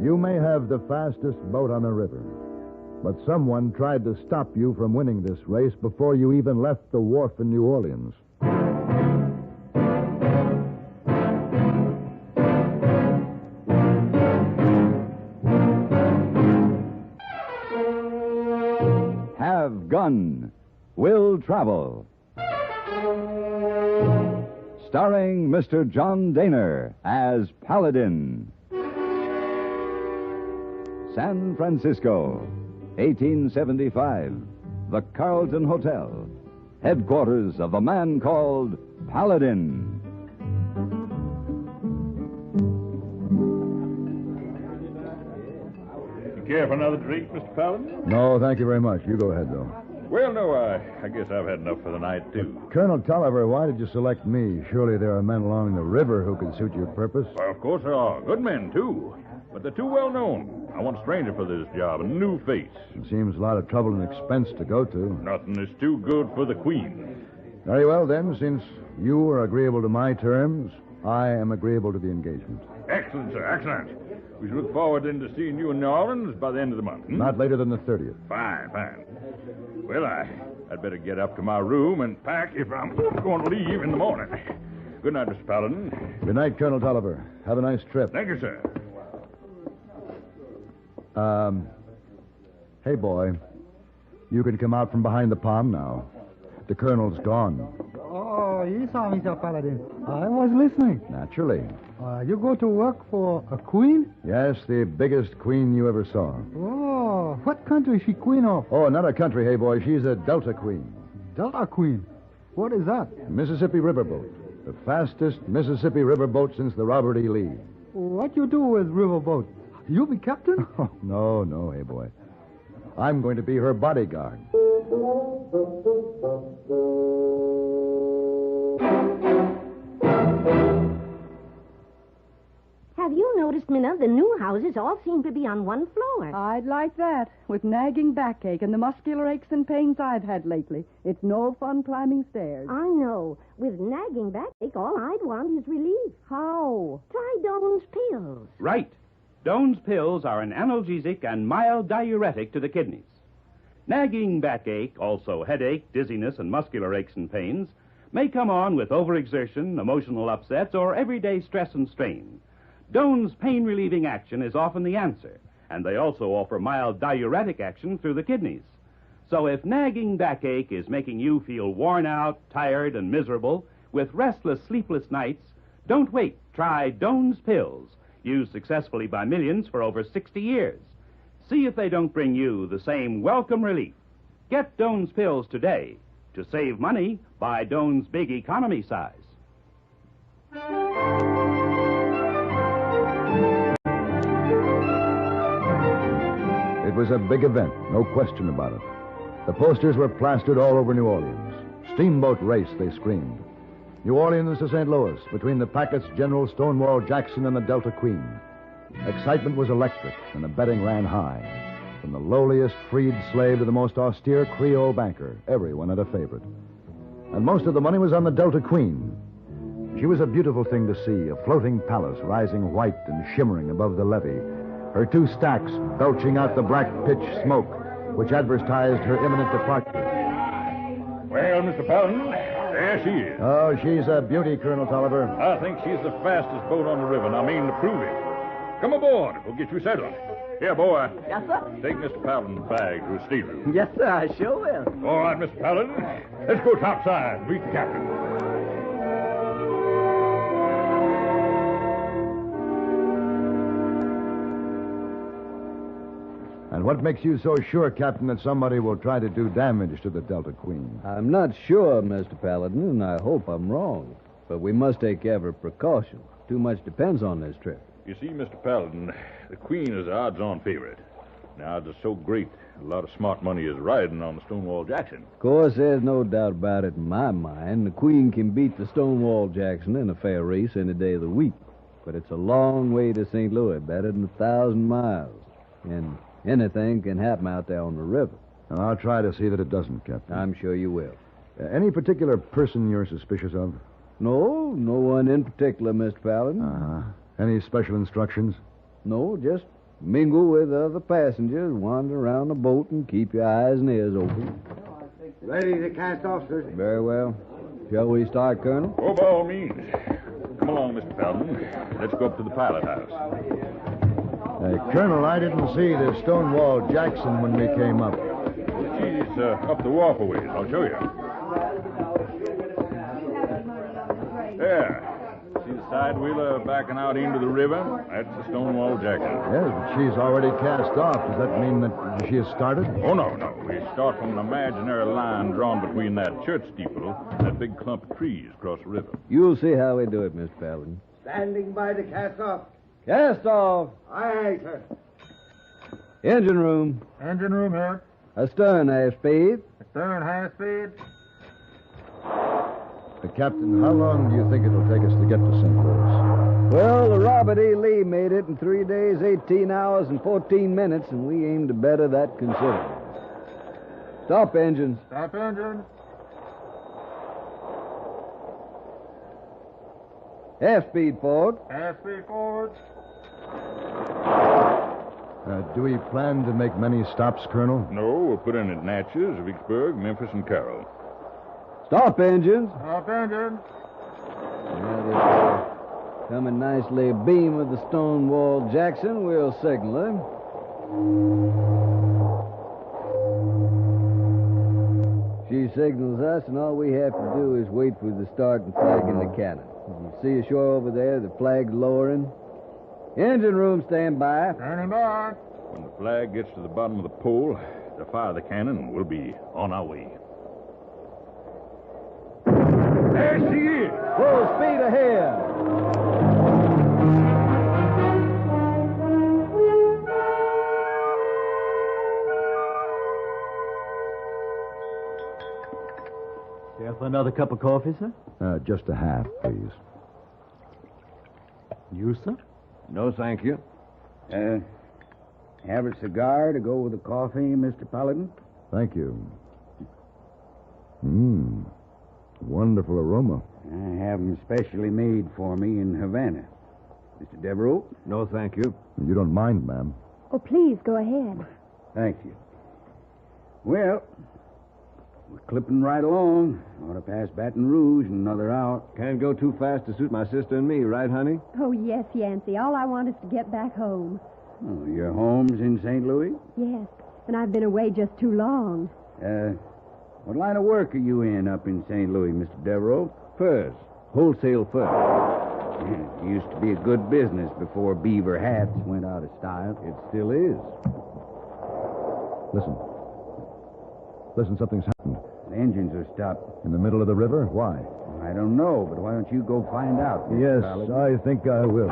You may have the fastest boat on the river, but someone tried to stop you from winning this race before you even left the wharf in New Orleans. Have Gun, Will Travel. Starring Mr. John Dehner as Paladin. San Francisco, 1875. The Carlton Hotel, headquarters of the man called Paladin. You care for another drink, Mr. Paladin? No, thank you very much. You go ahead, though. Well, no, I guess I've had enough for the night, too. Colonel Tolliver, why did you select me? Surely there are men along the river who can suit your purpose. Well, of course there are. Good men, too. But they're too well known. I want a stranger for this job, a new face. It seems a lot of trouble and expense to go to. Nothing is too good for the Queen. Very well, then, since you are agreeable to my terms, I am agreeable to the engagement. Excellent, sir, excellent. We shall look forward then to seeing you in New Orleans by the end of the month. Not later than the 30th. Fine, fine. Well, I'd better get up to my room and pack if I'm going to leave in the morning. Good night, Mr. Paladin. Good night, Colonel Tolliver. Have a nice trip. Thank you, sir. Hey, boy. You can come out from behind the palm now. The colonel's gone. Oh, yes, Mr. Paladin. I was listening. Naturally. You go to work for a queen? Yes, the biggest queen you ever saw. Oh, what country is she queen of? Oh, not a country, hey, boy. She's a Delta queen. Delta queen? What is that? Mississippi riverboat. The fastest Mississippi riverboat since the Robert E. Lee. What you do with riverboat? You be captain? Oh, no, hey, boy. I'm going to be her bodyguard. Have you noticed, Minna, the new houses all seem to be on one floor? I'd like that. With nagging backache and the muscular aches and pains I've had lately, it's no fun climbing stairs. I know. With nagging backache, all I'd want is relief. How? Try Doan's pills. Right. Doan's pills are an analgesic and mild diuretic to the kidneys. Nagging backache, also headache, dizziness, and muscular aches and pains, may come on with overexertion, emotional upsets, or everyday stress and strain. Doan's pain-relieving action is often the answer, and they also offer mild diuretic action through the kidneys. So if nagging backache is making you feel worn out, tired, and miserable, with restless, sleepless nights, don't wait. Try Doan's pills, used successfully by millions for over 60 years. See if they don't bring you the same welcome relief. Get Doan's pills today. To save money, buy Doan's big economy size. It was a big event, no question about it. The posters were plastered all over New Orleans. Steamboat race, they screamed. New Orleans to St. Louis, between the packets General Stonewall Jackson and the Delta Queen. Excitement was electric, and the betting ran high. From the lowliest freed slave to the most austere Creole banker, everyone had a favorite. And most of the money was on the Delta Queen. She was a beautiful thing to see, a floating palace rising white and shimmering above the levee, her two stacks belching out the black pitch smoke, which advertised her imminent departure. Well, Mr. Paladin, there she is. Oh, she's a beauty, Colonel Tolliver. I think she's the fastest boat on the river, and I mean to prove it. Come aboard. We'll get you settled. Here, boy. Yes, sir? Take Mr. Paladin's bag to his stateroom. Yes, sir, I sure will. All right, Mr. Paladin. Let's go topside and meet the captain. And what makes you so sure, Captain, that somebody will try to do damage to the Delta Queen? I'm not sure, Mr. Paladin, and I hope I'm wrong. But we must take every precaution. Too much depends on this trip. You see, Mr. Paladin, the Queen is the odds-on favorite. The odds are so great, a lot of smart money is riding on the Stonewall Jackson. Of course, there's no doubt about it in my mind. The Queen can beat the Stonewall Jackson in a fair race any day of the week. But it's a long way to St. Louis, better than 1,000 miles. And anything can happen out there on the river. And I'll try to see that it doesn't, Captain. I'm sure you will. Any particular person you're suspicious of? No one in particular, Mr. Paladin. Uh-huh. Any special instructions? No, just mingle with other passengers, wander around the boat, and keep your eyes and ears open. Ready to cast off, sir. Very well. Shall we start, Colonel? Oh, by all means. Come along, Mr. Paladin. Let's go up to the pilot house. Colonel, I didn't see the Stonewall Jackson when we came up. She's up the wharf a ways. I'll show you. There. See the side wheeler backing out into the river? That's the Stonewall Jackson. Yes, but she's already cast off. Does that mean that she has started? Oh, no. We start from an imaginary line drawn between that church steeple and that big clump of trees across the river. You'll see how we do it, Mr. Paladin. Standing by to cast off. Cast off. Aye, sir. Engine room. Engine room here. Astern half speed. Stern half speed. Captain, how long do you think it'll take us to get to St. Louis? Well, the Robert E. Lee made it in 3 days, 18 hours, and 14 minutes, and we aim to better that considerably. Stop engines. Stop engine. Half speed forward. Half speed forward. Do we plan to make many stops, Colonel? No, we'll put in at Natchez, Vicksburg, Memphis, and Carroll. Stop engines. Stop engine. Now that coming nicely abeam of the Stonewall Jackson, we'll signal him. She signals us, and all we have to do is wait for the starting flag in the cannon. You see ashore over there, the flag's lowering. Engine room, stand by. Standing by. When the flag gets to the bottom of the pole, to fire the cannon, we'll be on our way. There she is! Full speed ahead. Care for another cup of coffee, sir? Just a half, please. You, sir? No, thank you. Have a cigar to go with the coffee, Mr. Paladin? Thank you. Wonderful aroma. I have them specially made for me in Havana. Mr. Devereaux? No, thank you. You don't mind, ma'am. Oh, please, go ahead. Thank you. Well, we're clipping right along. Ought to pass Baton Rouge in another hour. Can't go too fast to suit my sister and me, right, honey? Oh, yes, Yancey. All I want is to get back home. Oh, your home's in St. Louis? Yes, and I've been away just too long. What line of work are you in up in St. Louis, Mr. Devereaux? Furs. Wholesale furs. Yeah, it used to be a good business before beaver hats went out of style. It still is. Listen, something's happened. The engines are stopped. In the middle of the river? Why? I don't know, but why don't you go find out, Mr. Yes, Paladin? I think I will.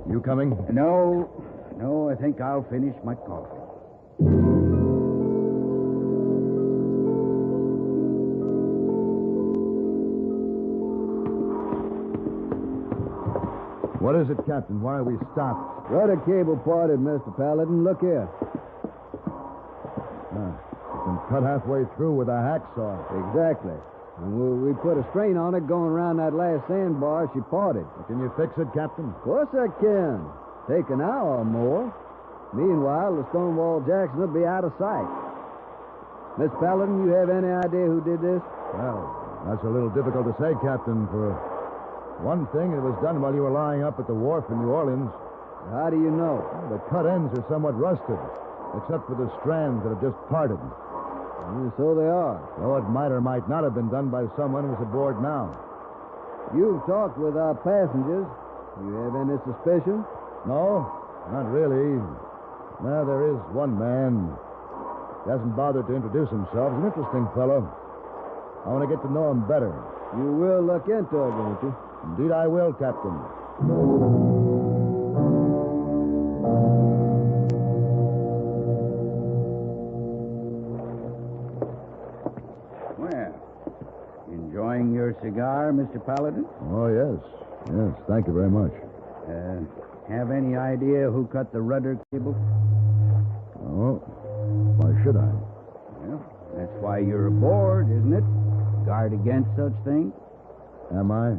You coming? No, I think I'll finish my coffee. What is it, Captain? Why are we stopped? Rudder cable parted, Mr. Paladin. Look here. It's been cut halfway through with a hacksaw. Exactly. And we put a strain on it going around that last sandbar. She parted. Can you fix it, Captain? Of course I can. Take an hour or more. Meanwhile, the Stonewall Jackson will be out of sight. Miss Paladin, you have any idea who did this? Well, that's a little difficult to say, Captain. For one thing, it was done while you were lying up at the wharf in New Orleans. How do you know? The cut ends are somewhat rusted, except for the strands that have just parted. So they are. Though it might or might not have been done by someone who's aboard now. You've talked with our passengers. You have any suspicion? No, not really. Now, there is one man. He hasn't bothered to introduce himself. He's an interesting fellow. I want to get to know him better. You will look into it, won't you? Indeed, I will, Captain. Well, enjoying your cigar, Mr. Paladin? Oh, yes. Yes, thank you very much. Have any idea who cut the rudder cable? Oh, why should I? Well, that's why you're aboard, isn't it? Guard against such things. Am I?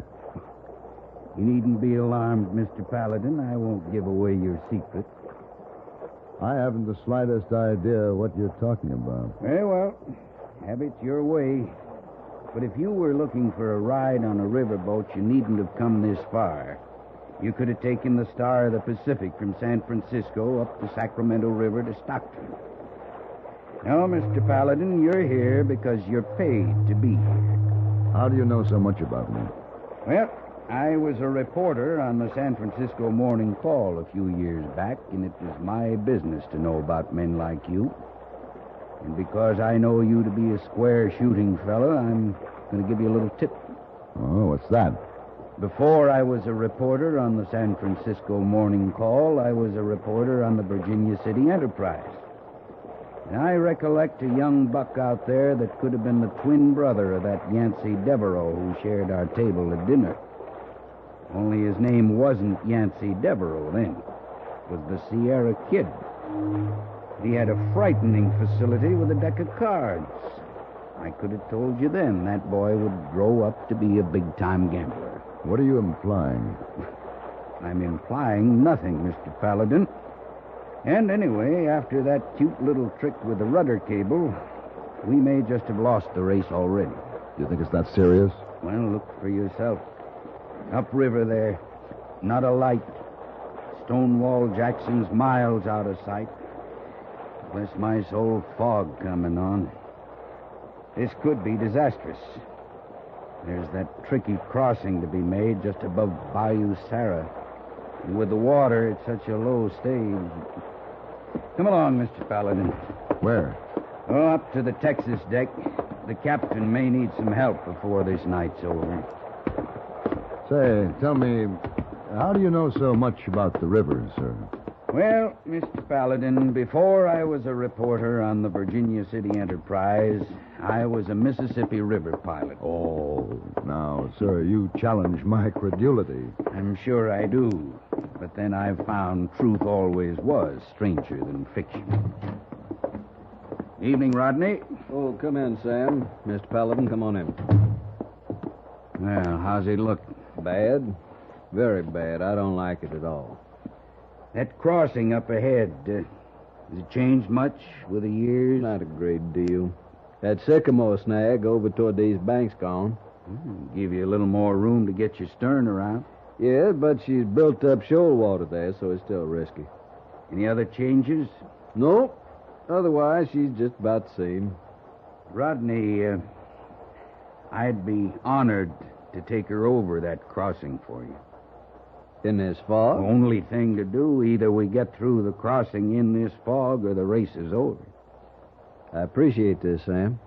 You needn't be alarmed, Mr. Paladin. I won't give away your secret. I haven't the slightest idea what you're talking about. Very well. Have it your way. But if you were looking for a ride on a riverboat, you needn't have come this far. You could have taken the Star of the Pacific from San Francisco up the Sacramento River to Stockton. No, Mr. Paladin, you're here because you're paid to be here. How do you know so much about me? Well, I was a reporter on the San Francisco Morning Call a few years back, and it was my business to know about men like you. And because I know you to be a square shooting fella, I'm going to give you a little tip. Oh, what's that? Before I was a reporter on the San Francisco Morning Call, I was a reporter on the Virginia City Enterprise. And I recollect a young buck out there that could have been the twin brother of that Yancey Devereaux who shared our table at dinner. Only his name wasn't Yancey Devereaux then. It was the Sierra Kid. He had a frightening facility with a deck of cards. I could have told you then that boy would grow up to be a big-time gambler. What are you implying? I'm implying nothing, Mr. Paladin. And anyway, after that cute little trick with the rudder cable, we may just have lost the race already. Do you think it's that serious? Well, look for yourself. Upriver there, not a light. Stonewall Jackson's miles out of sight. Bless my soul, fog coming on. This could be disastrous. There's that tricky crossing to be made just above Bayou Sarah. And with the water at such a low stage. Come along, Mr. Paladin. Where? Oh, up to the Texas deck. The captain may need some help before this night's over. Say, tell me, how do you know so much about the rivers, sir? Well, Mr. Paladin, before I was a reporter on the Virginia City Enterprise, I was a Mississippi River pilot. Oh, now, sir, you challenge my credulity. I'm sure I do. But then I've found truth always was stranger than fiction. Evening, Rodney. Oh, come in, Sam. Mr. Paladin, come on in. Well, how's it look? Bad? Very bad. I don't like it at all. That crossing up ahead, has it changed much with the years? Not a great deal. That sycamore snag over toward these banks gone. Give you a little more room to get your stern around. Yeah, but she's built up shoal water there, so it's still risky. Any other changes? Nope. Otherwise, she's just about the same. Rodney, I'd be honored to take her over that crossing for you. In this fog? Only thing to do, either we get through the crossing in this fog or the race is over. I appreciate this, Sam.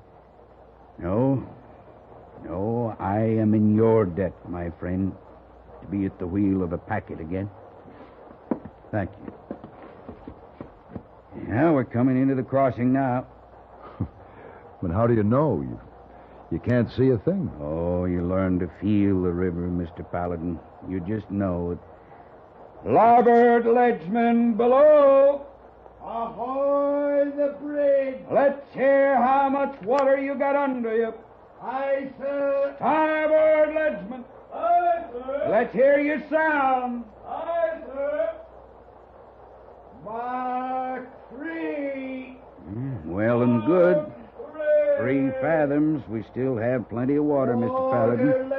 No, I am in your debt, my friend, to be at the wheel of a packet again. Thank you. Yeah, we're coming into the crossing now. But how do you know? You can't see a thing. Oh, you learn to feel the river, Mr. Paladin. You just know it. Larboard leadsman below. Ahoy the bridge. Let's hear how much water you got under you. Aye, sir. Starboard leadsman. Aye, sir. Let's hear you sound. Aye, sir. Mark 3. Well and good. 3 fathoms. We still have plenty of water, Mr. Paladin.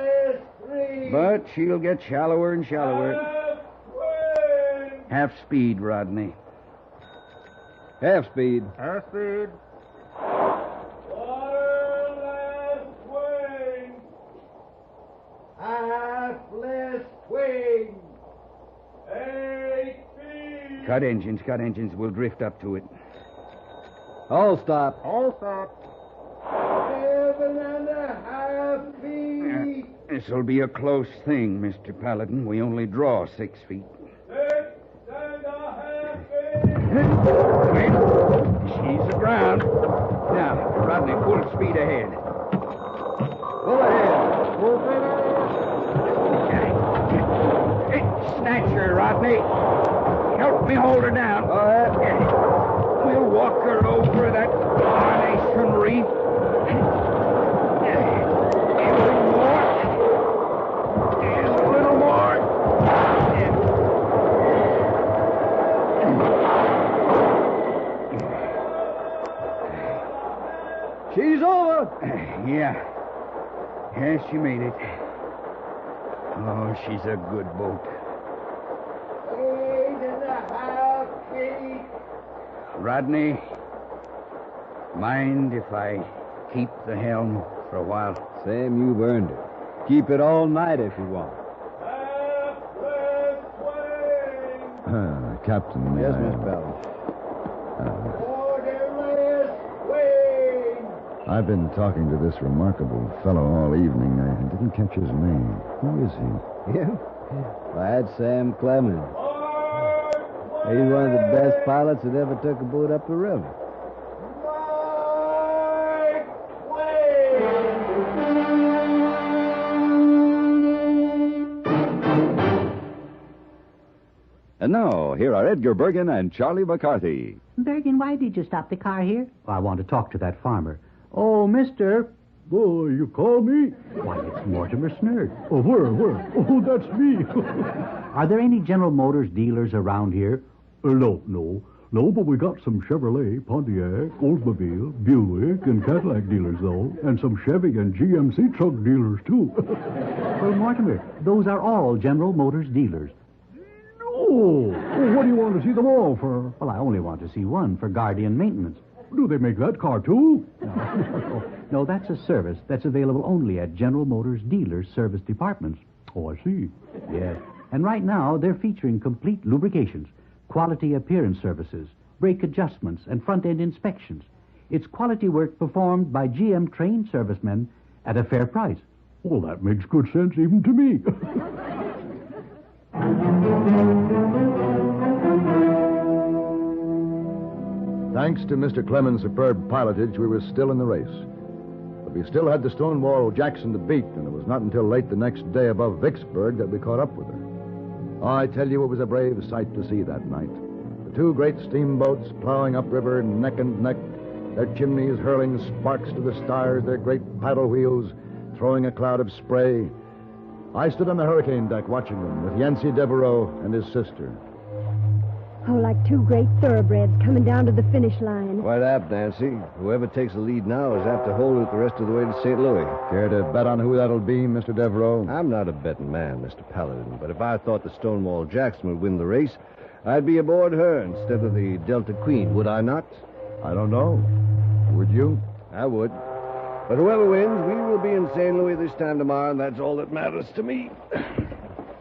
But she'll get shallower and shallower. Half speed, Rodney. Half speed. Half speed. Water less swing. Half less swing. 8 feet. Cut engines. We'll drift up to it. All stop. All stop. 7.5 feet. This'll be a close thing, Mr. Paladin. We only draw 6 feet. 6.5 feet. Wait. She's aground. Now, Rodney, full speed ahead. Full ahead. Full speed. Snatch her, Rodney. Help me hold her down. All right. We'll walk her over that carnation reef. She's over. Yeah. Yeah, she made it. Oh, she's a good boat. Rodney, mind if I keep the helm for a while? Sam, you've earned it. Keep it all night if you want. Captain. Yes, Miss Paladin. I've been talking to this remarkable fellow all evening. I didn't catch his name. Who is he? Yeah? Why, that's Sam Clemens. He's one of the best pilots that ever took a boat up the river. And now, here are Edgar Bergen and Charlie McCarthy. Bergen, why did you stop the car here? I want to talk to that farmer. Oh, mister. Oh, you call me? Why, it's Mortimer Snerd. Oh, where? Oh, that's me. Are there any General Motors dealers around here? No, but we got some Chevrolet, Pontiac, Oldsmobile, Buick, and Cadillac dealers, though, and some Chevy and GMC truck dealers, too. Well, Mortimer, those are all General Motors dealers. Oh, what do you want to see them all for? Well, I only want to see one for Guardian maintenance. Do they make that car, too? No, that's a service that's available only at General Motors dealers' service departments. Oh, I see. Yes. And right now, they're featuring complete lubrications, quality appearance services, brake adjustments, and front-end inspections. It's quality work performed by GM-trained servicemen at a fair price. Well, that makes good sense even to me. Thanks to Mr. Clemens' superb pilotage, we were still in the race. But we still had the Stonewall Jackson to beat, and it was not until late the next day above Vicksburg that we caught up with her. Oh, I tell you, it was a brave sight to see that night. The two great steamboats plowing upriver neck and neck, their chimneys hurling sparks to the stars, their great paddle wheels throwing a cloud of spray. I stood on the hurricane deck watching them with Yancey Devereaux and his sister. Oh, like two great thoroughbreds coming down to the finish line. Quite apt, Nancy. Whoever takes the lead now is apt to hold it the rest of the way to St. Louis. Care to bet on who that'll be, Mr. Devereaux? I'm not a betting man, Mr. Paladin, but if I thought the Stonewall Jackson would win the race, I'd be aboard her instead of the Delta Queen, would I not? I don't know. Would you? I would. But whoever wins, we will be in St. Louis this time tomorrow, and that's all that matters to me.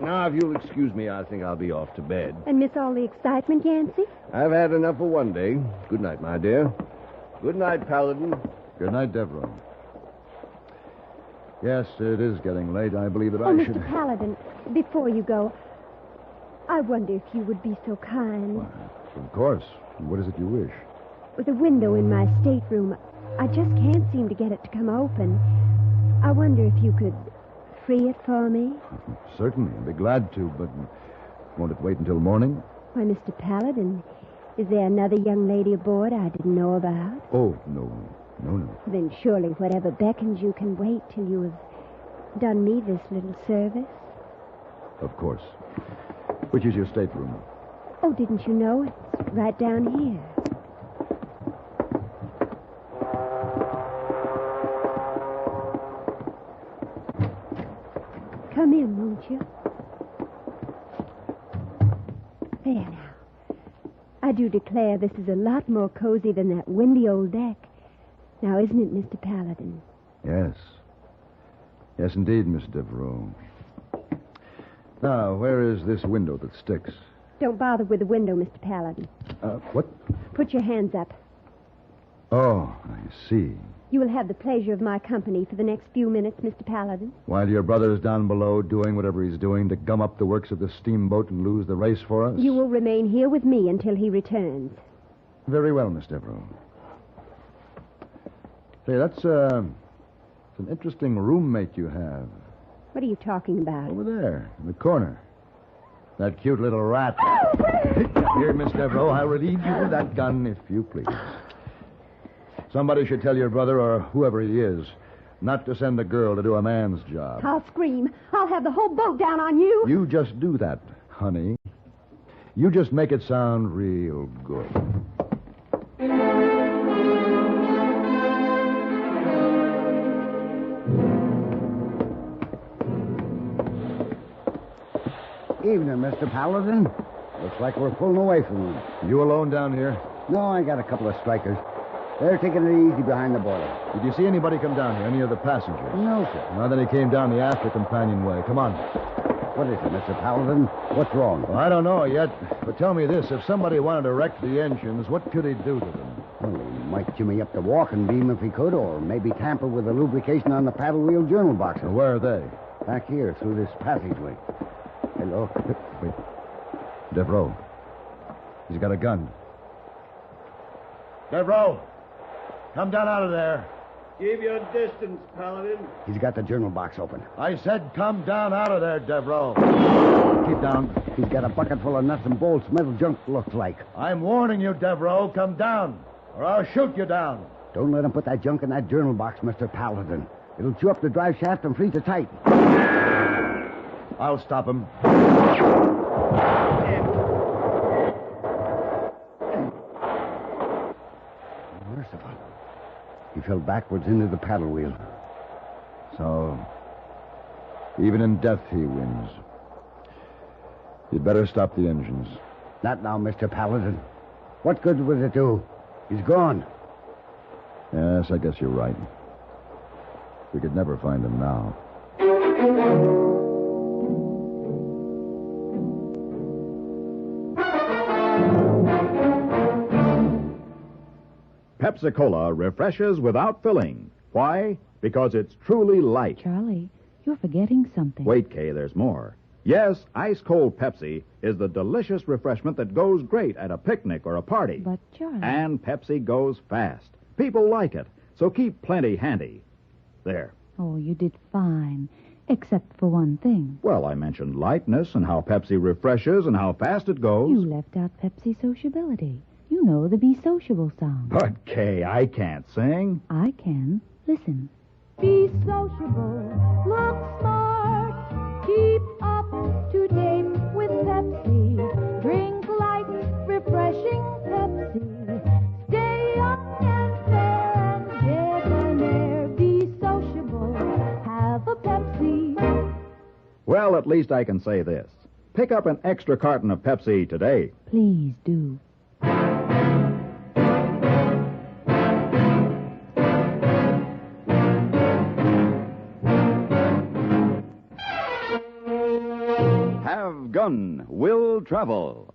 Now, if you'll excuse me, I think I'll be off to bed. And miss all the excitement, Yancey? I've had enough for one day. Good night, my dear. Good night, Paladin. Good night, Devereaux. Yes, it is getting late. I believe that Oh, I should... Mr. Paladin, before you go, I wonder if you would be so kind. Well, of course. What is it you wish? With a window in my stateroom, I just can't seem to get it to come open. I wonder if you could free it for me? Certainly. I'd be glad to, but won't it wait until morning? Why, Mr. Paladin, is there another young lady aboard I didn't know about? Oh, no. Then surely whatever beckons you can wait till you have done me this little service. Of course. Which is your stateroom? Oh, didn't you know? It's right down here. Come in, won't you? There now. I do declare this is a lot more cozy than that windy old deck. Now, isn't it, Mr. Paladin? Yes. Yes, indeed, Miss Devereaux. Now, where is this window that sticks? Don't bother with the window, Mr. Paladin. What? Put your hands up. Oh, I see. You will have the pleasure of my company for the next few minutes, Mr. Paladin. While your brother's down below doing whatever he's doing to gum up the works of the steamboat and lose the race for us? You will remain here with me until he returns. Very well, Miss Devereaux. Say, that's an interesting roommate you have. What are you talking about? Over there, in the corner. That cute little rat. Here, Miss Devereaux, I'll relieve you of that gun, if you please. Somebody should tell your brother, or whoever he is, not to send a girl to do a man's job. I'll scream. I'll have the whole boat down on you. You just do that, honey. You just make it sound real good. Evening, Mr. Paladin. Looks like we're pulling away from them. You alone down here? No, I got a couple of strikers. They're taking it easy behind the boiler. Did you see anybody come down here? Any of the passengers? No, sir. Now, then he came down the after companionway. Come on. What is it, Mr. Paladin? What's wrong? Well, I don't know yet, but tell me this. If somebody wanted to wreck the engines, what could he do to them? Well, he might jimmy up the walking beam if he could, or maybe tamper with the lubrication on the paddle wheel journal boxes. Now, where are they? Back here, through this passageway. Hello? Wait. Devereaux. He's got a gun. Devereaux! Come down out of there. Keep your distance, Paladin. He's got the journal box open. I said come down out of there, Devereaux. Keep down. He's got a bucket full of nuts and bolts, metal junk looks like. I'm warning you, Devereaux. Come down, or I'll shoot you down. Don't let him put that junk in that journal box, Mr. Paladin. It'll chew up the drive shaft and freeze it tight. I'll stop him. Merciful. He fell backwards into the paddle wheel. So, even in death, he wins. You'd better stop the engines. Not now, Mr. Paladin. What good would it do? He's gone. Yes, I guess you're right. We could never find him now. Pepsi-Cola refreshes without filling. Why? Because it's truly light. Charlie, you're forgetting something. Wait, Kay, there's more. Yes, ice-cold Pepsi is the delicious refreshment that goes great at a picnic or a party. But, Charlie... And Pepsi goes fast. People like it, so keep plenty handy. There. Oh, you did fine, except for one thing. Well, I mentioned lightness and how Pepsi refreshes and how fast it goes. You left out Pepsi sociability. You know the Be Sociable song. But, Kay, I can't sing. I can. Listen. Be sociable, look smart, keep up to date with Pepsi. Drink light, refreshing Pepsi. Stay young and fair and debonair. Be sociable, have a Pepsi. Well, at least I can say this. Pick up an extra carton of Pepsi today. Please do. Have Gun Will Travel.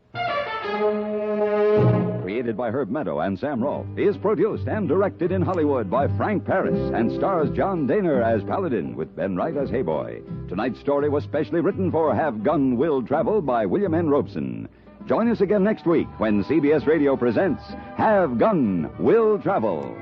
Created by Herb Meadow and Sam Rolfe, is produced and directed in Hollywood by Frank Paris and stars John Dehner as Paladin with Ben Wright as Hayboy. Tonight's story was specially written for Have Gun Will Travel by William N. Robeson. Join us again next week when CBS Radio presents Have Gun Will Travel.